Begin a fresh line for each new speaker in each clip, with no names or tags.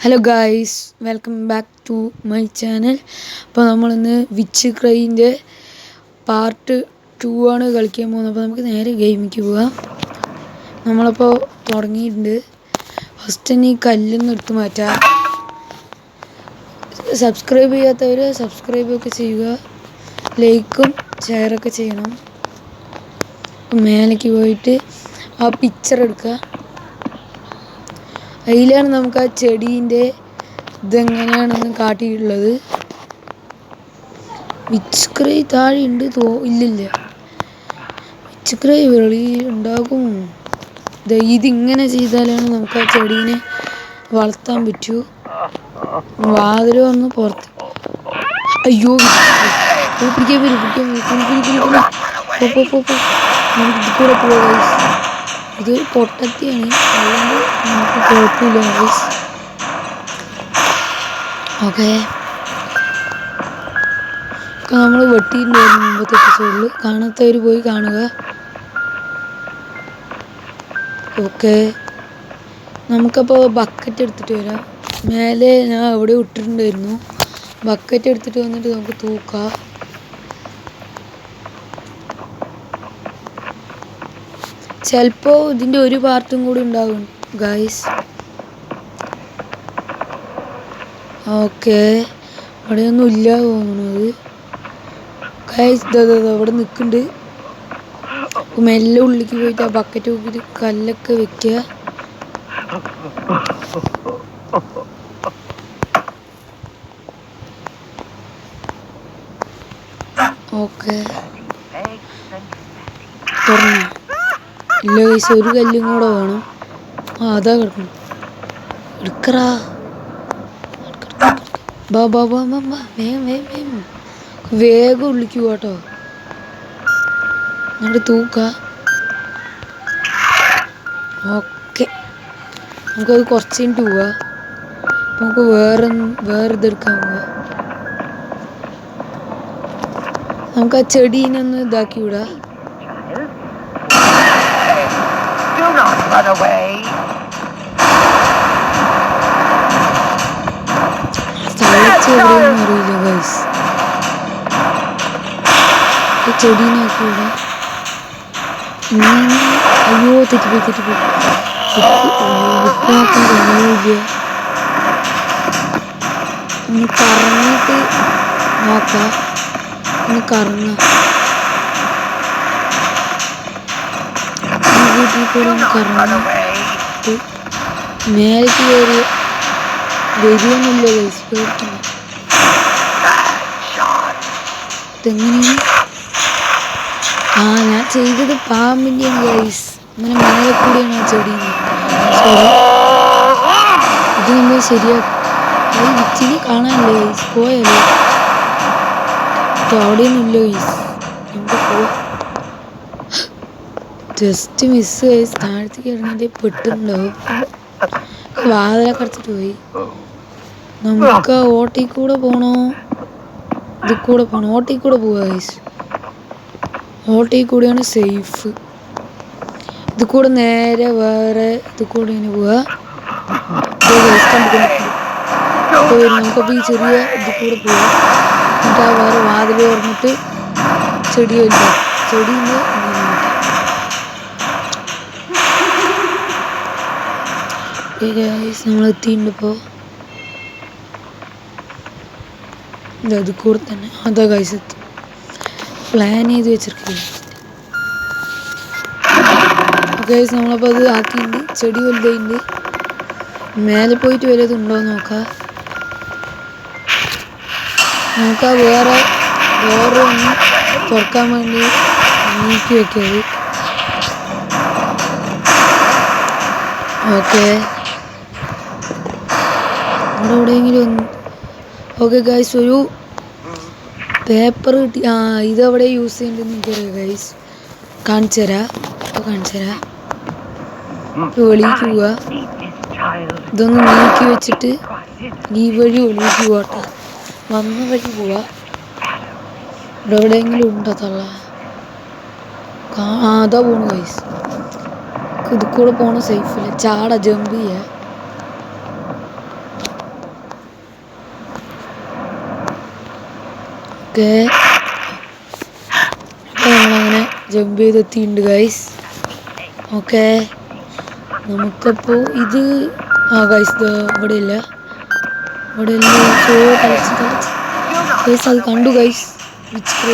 Hello guys, welcome back to my channel. അപ്പോൾ നമ്മളിന്ന് which ക്രൈൻ്റെ part 2 ആണ് കളിക്കാൻ പോകുന്നത്. അപ്പോൾ നമുക്ക് നേരെ ഗെയിമിലേക്ക് പോവാം. നമ്മളപ്പോൾ തുടങ്ങിയിട്ടുണ്ട്. ഫസ്റ്റ് തന്നെ ഈ കല്ലൊന്നും എടുത്ത് മാറ്റാം. സബ്സ്ക്രൈബ് ചെയ്യാത്തവർ സബ്സ്ക്രൈബൊക്കെ ചെയ്യുക, ലൈക്കും ഷെയറൊക്കെ ചെയ്യണം. മേലേക്ക് പോയിട്ട് ആ പിക്ചർ എടുക്കുക. അതിലാണ് നമുക്ക് ആ ചെടീൻ്റെ ഇതെങ്ങനെയാണെന്ന് കാട്ടിയിട്ടുള്ളത്. വിച്ച് ക്രൈ താഴെ ഉണ്ട് ഇല്ലില്ല, വിച്ച് ക്രൈ വെളിയിൽ ഉണ്ടാകും. ഇതിങ്ങനെ ചെയ്താലാണ് നമുക്ക് ആ ചെടീനെ വളർത്താൻ പറ്റൂ. വാതിൽ വന്ന് പുറത്ത് അയ്യോ പിടിക്കാൻ വരും നമുക്ക് ഇത് കൂടെ പോകാം. ഇതൊരു പൊട്ടത്തിയാണ്, അതുകൊണ്ട് നമുക്ക് കുഴപ്പമില്ല ഗൈസ്. ഓക്കെ, നമ്മൾ വെട്ടിയിട്ടുണ്ടായിരുന്നു മുമ്പത്തെ എപ്പിസോഡിൽ. കാണാത്തവർ പോയി കാണുക. ഓക്കെ, നമുക്കപ്പോൾ ബക്കറ്റ് എടുത്തിട്ട് വരാം. മേലെ ഞാൻ എവിടെ ഇട്ടിട്ടുണ്ടായിരുന്നു. ബക്കറ്റ് എടുത്തിട്ട് വന്നിട്ട് നമുക്ക് തൂക്കാം. ചിലപ്പോൾ ഇതിൻ്റെ ഒരു പാർട്ടും കൂടി ഉണ്ടാകും ഗൈസ്. ഓക്കെ, ഇവിടെയൊന്നും ഇല്ല തോന്നുന്നത് ഗൈസ്. ഇവിടെ നിൽക്കുന്നുണ്ട്. മെല്ലെ ഉള്ളിലേക്ക് പോയിട്ട് ആ ബക്കറ്റ് നോക്കിയിട്ട് കല്ലൊക്കെ വെക്കുക. ഓക്കെ, തുറന്നു. ഇല്ല ഗൈസ്, ഒരു കല്ലും കൂടെ വേണം. അതാ കിടക്കണം. എടുക്കറാ, വേഗം ഉള്ളിക്ക് പോട്ടോ. എന്നിട്ട് തൂക്ക. ഓക്കെ, നമുക്കത് കുറച്ച് കഴിഞ്ഞിട്ട് പോവാ. നമുക്ക് വേറെ ഇതെടുക്കാൻ പോവാ. നമുക്ക് ആ ചെടീനെ ഒന്ന് ഇതാക്കി വിടാം. എവിടെയൊന്നും അറിയില്ല ഗൈസ്. ചെടീനെ ആക്കി വിടാം. അയ്യോ തെറ്റിപ്പോയി ബുക്കാക്കാൻ കഴിയില്ല. ഒന്ന് കറങ്ങിയിട്ട് നോക്കാം. ഒന്ന് കറങ്ങാം. വീട്ടിൽ കൂടെ ഒന്ന് കറങ്ങിട്ട് മേലേക്ക് കയറി വരുമൊന്നുമില്ല ഗൈസ്, പേടിക്കണം. ഇതെങ്ങനെയാണ്? ഞാൻ ചെയ്തത് പാമ്പിൻ്റെയാണ് ഗൈസ്. ഇങ്ങനെ മേലെ കൂടിയാണ് ആ ചെടി. സോറി, ഇത് നമ്മൾ ശരിയാക്കും. അത് വിച്ചിന് കാണാനല്ലേ ഗൈസ്, പോയല്ലേ. അവിടെയൊന്നും ഇല്ല ഗൈസ്, നമുക്ക് പോവാം. Just miss guys. താഴത്തേക്ക് ഇറങ്ങിയിട്ട് പെട്ടുണ്ടാവും. വാതിലൊക്കെ അടച്ചിട്ട് പോയി. നമുക്ക് ഓട്ടയിൽ കൂടെ പോകണോ ഇതിൽ കൂടെ പോകണം? ഓട്ടയിൽ കൂടെ പോവാ ഗൈസ്. ഓട്ടയിൽ കൂടെയാണ് സേഫ്. ഇത് കൂടെ നേരെ വേറെ ഇത് കൂടെ ഇങ്ങനെ പോവാ. നമുക്കപ്പോൾ ഈ ചെറിയ ഇത് കൂടെ പോവാം. എന്നിട്ട് ആ വേറെ വാതിൽ തുറന്നിട്ട് ചെടിയില്ല, ചെടിയില്ല. നമ്മൾ എത്തിയിട്ടുണ്ട്. ഇപ്പോൾ അത് കൂടെ തന്നെ അതാ ഗൈസ് എത്തി. പ്ലാൻ ചെയ്ത് വെച്ചിരിക്കില്ല ഗൈസ്. നമ്മളപ്പോൾ അത് ആക്കിയിട്ടുണ്ട്. ചെടി വലുതായിട്ടുണ്ട്. മേലെ പോയിട്ട് വല്ലതുണ്ടോ എന്ന് നോക്കാം. നമുക്ക് ആ വേറെ ഒന്ന് തുറക്കാൻ വേണ്ടി നീക്കി വെക്കിയത്. ഓക്കെ, അവിടെ എവിടെയെങ്കിലും ഒന്ന്. ഓക്കെ ഗൈസ്, ഒരു പേപ്പർ കിട്ടി. ഇതെവിടെ യൂസ് ചെയ്യേണ്ടതെന്ന് എനിക്കറിയാം ഗൈസ്. കാണിച്ചു തരാം. വെളിയിലേക്ക് പോവുക. ഇതൊന്ന് നീക്കി വെച്ചിട്ട് ഈ വഴി വെളിയിലേക്ക് പോകട്ടെ. വന്ന വഴി പോവാ. ഇവിടെ എവിടെയെങ്കിലും ഉണ്ടോ തള്ള? അതാ പോണു ഗൈസ്. ഇത് കൂടെ പോണ സേഫില്ല. ജമ്പ് ചെയ്യാ. ഓക്കെ, അപ്പോൾ നമ്മളങ്ങനെ ജമ്പ് ചെയ്തെത്തിയിട്ടുണ്ട് ഗൈസ്. ഓക്കെ, നമുക്കപ്പോൾ ഇത് ഗൈസ് ഇവിടെ ഇല്ല, ഇവിടെ ഇല്ല. സോ തലച്ച് ഗൈസ് അത് കണ്ടു ഗൈസ്. വിച്ച്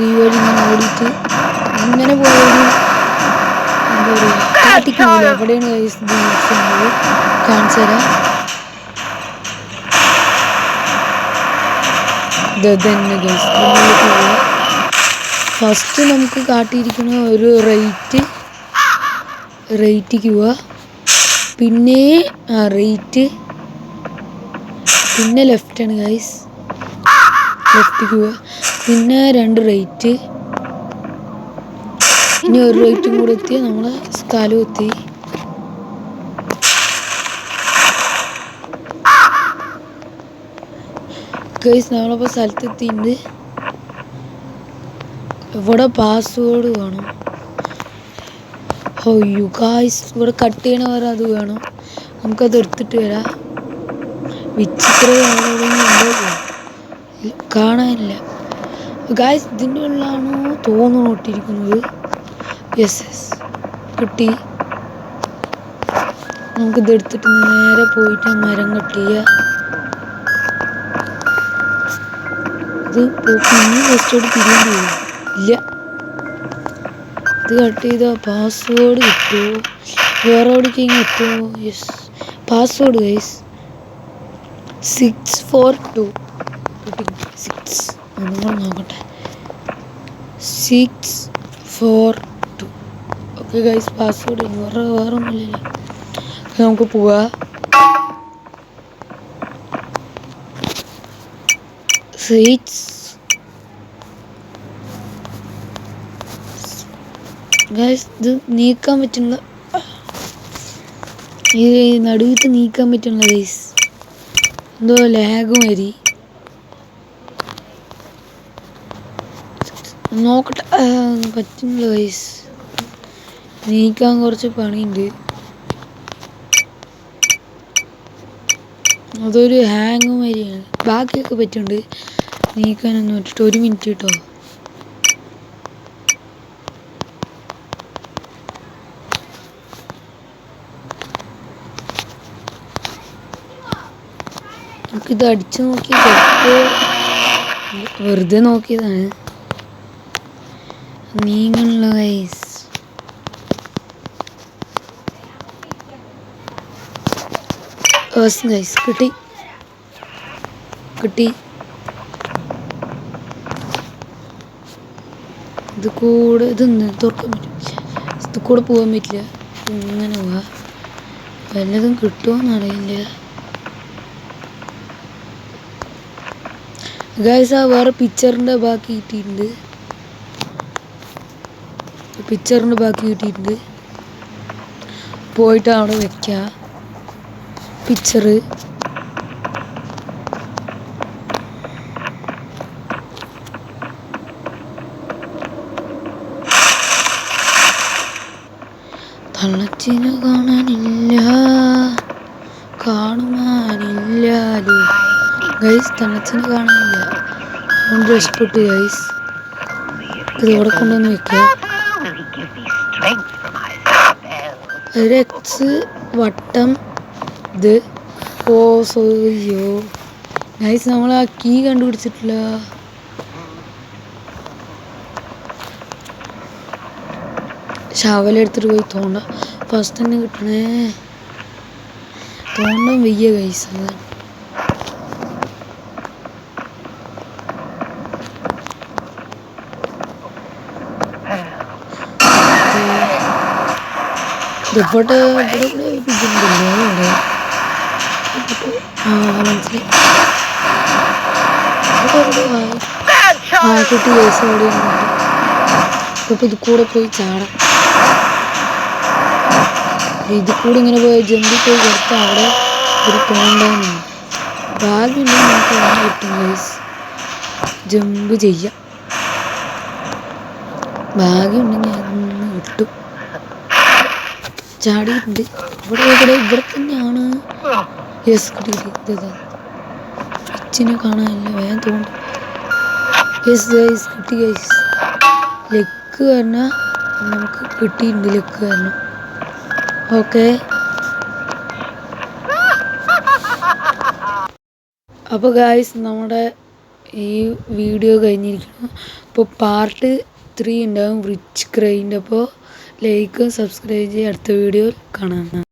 ഈ വഴി ഇങ്ങനെ ഓടിയിട്ട് ഇങ്ങനെ പോയൊരു എന്താ പറയുക കാട്ടിക്കൂല, എവിടെയാണ് ഗൈസ് ഇത് യൂസ് ചെയ്യുന്നത് കാണിച്ചു തരാം. തന്നെ ഗൈസ് പോവുക. ഫസ്റ്റ് നമുക്ക് കാട്ടിയിരിക്കുന്ന ഒരു റേറ്റിക്ക് പോവുക, പിന്നെ പിന്നെ ലെഫ്റ്റാണ് ഗൈസ്, ലെഫ്റ്റിക്ക് പോവുക, പിന്നെ 2 റൈറ്റ്, ഇനി ഒരു റൈറ്റും കൂടെ എത്തിയാൽ നമ്മളെ സ്ഥലം എത്തി. ഗൈസ് നമ്മളപ്പോൾ സ്ഥലത്തെത്തിയിട്ടുണ്ട്. ഇവിടെ പാസ്വേഡ് വേണം. അയ്യോ ഗൈസ്, ഇവിടെ കട്ട് ചെയ്യണ വരെ അത് വേണം. നമുക്കത് എടുത്തിട്ട് വരാം. വിചിത്ര കാണാനില്ല ഗൈസ്. ഇതിൻ്റെ ഉള്ളിലാണോ തോന്നുന്നു ഇട്ടിരിക്കുന്നത്. യെസ് കിട്ടി. നമുക്കിത് എടുത്തിട്ട് നേരെ പോയിട്ട് മരം കട്ട് ചെയ്യുക. ഇത് പിന്നെ ജസ്റ്റോട് തിരിയേണ്ടി വരും. ഇല്ല, ഇത് കട്ട് ചെയ്താൽ പാസ്വേഡ് കിട്ടുമോ, വേറെ എവിടേക്കെങ്കിലും എത്തുമോ? യെസ്, പാസ്വേഡ് ഗൈസ് 642 6 നിങ്ങൾ നോക്കട്ടെ. 642. ഓക്കെ ഗൈസ്, പാസ്വേഡ് വേറെ ഒന്നുമില്ലല്ലോ. നമുക്ക് പോവാ. ഗൈസ് ഇത് നീക്കാൻ പറ്റുന്ന, ഈ നടുവിട്ട് നീക്കാൻ പറ്റുന്ന ഗൈസ്. എന്തോ ലാഗും വരി. നോക്കട്ടെ, പറ്റുന്നില്ല ഗൈസ്. നീക്കാൻ കുറച്ച് പണിയുണ്ട്. അതൊരു ഹാങ്ങും വരിയാണ്. ബാക്കിയൊക്കെ പറ്റുന്നുണ്ട്, നീക്കാനൊന്നും പറ്റിട്ട്. 1 മിനിറ്റ് കേട്ടോ. നമുക്കിത് അടിച്ചു നോക്കി, വെറുതെ നോക്കിയതാണ്. നീങ്ങുള്ള ഗൈസ്. ഗൈസ് കിട്ടി. ഇത് കൂടെ തുറക്കാൻ പറ്റും. ഇത് കൂടെ പോകാൻ പറ്റില്ല. ഇങ്ങനെ പോവാ. വല്ലതും കിട്ടുമോന്ന് അറിയില്ല ഗൈസ്. ആ വേറെ പിക്ചറിൻ്റെ ബാക്കി കിട്ടിയിട്ടുണ്ട്. പോയിട്ട് അവിടെ വെക്കാം പിക്ചർ. തള്ളച്ചിനെ കാണുവാനില്ലാലോ ഗൈസ്. തള്ളച്ചിനെ കാണാനില്ല. അതുകൊണ്ട് രക്ഷപ്പെട്ടു ഗൈസ്. ഇത് ഇവിടെ കൊണ്ടുവന്ന് വെക്കുക. ഒരു എക്സ് വട്ടം ഇത്. സോയ്യോ ഗൈസ്, നമ്മൾ ആ കീ കണ്ടുപിടിച്ചിട്ടില്ല. ശവലെടുത്തിട്ട് പോയി തോണ്ട. ഫസ്റ്റ് തന്നെ കിട്ടണേ. തോണ്ടാൻ വയ്യ ഗൈസ്. ഇവിടെ മനസ്സിലായി. കുട്ടി ഗൈസ് അവിടെ. ഇപ്പൊ ഇത് കൂടെ പോയി ചാടാം. ഇത് കൂടെ ഇങ്ങനെ പോയി ജമ്പി പോയി കൊടുത്ത അവിടെ ഒരു തോണ്ടാണ്. ഭാഗ്യമുണ്ടെങ്കിൽ നമുക്ക് അങ്ങനെ കിട്ടും ഗൈസ്. ജമ്പ് ചെയ്യാം. ഭാഗ്യമുണ്ടെങ്കിൽ അതൊന്ന് കിട്ടും. ചാടിയിട്ടുണ്ട്. ഇവിടെ തന്നെയാണ്. യെസ് കിട്ടി. ഇച്ചിനെ കാണാനില്ല. വേഗം തോണ്ടി യെസ് ഗൈസ്, കിട്ടി ഗൈസ്. ലെക്ക് പറഞ്ഞാൽ നമുക്ക് കിട്ടിയിട്ടുണ്ട്. ലെക്ക് കാരണം ഓക്കെ. അപ്പോൾ ഗൈസ് നമ്മുടെ ഈ വീഡിയോ കഴിഞ്ഞിരിക്കുന്നു. അപ്പോൾ പാർട്ട് 3 ഉണ്ടാകും റിച്ച് ക്രൈൻ്റെ. അപ്പോൾ ലൈക്കും സബ്സ്ക്രൈബ് ചെയ്യുക. അടുത്ത വീഡിയോയിൽ കാണാം.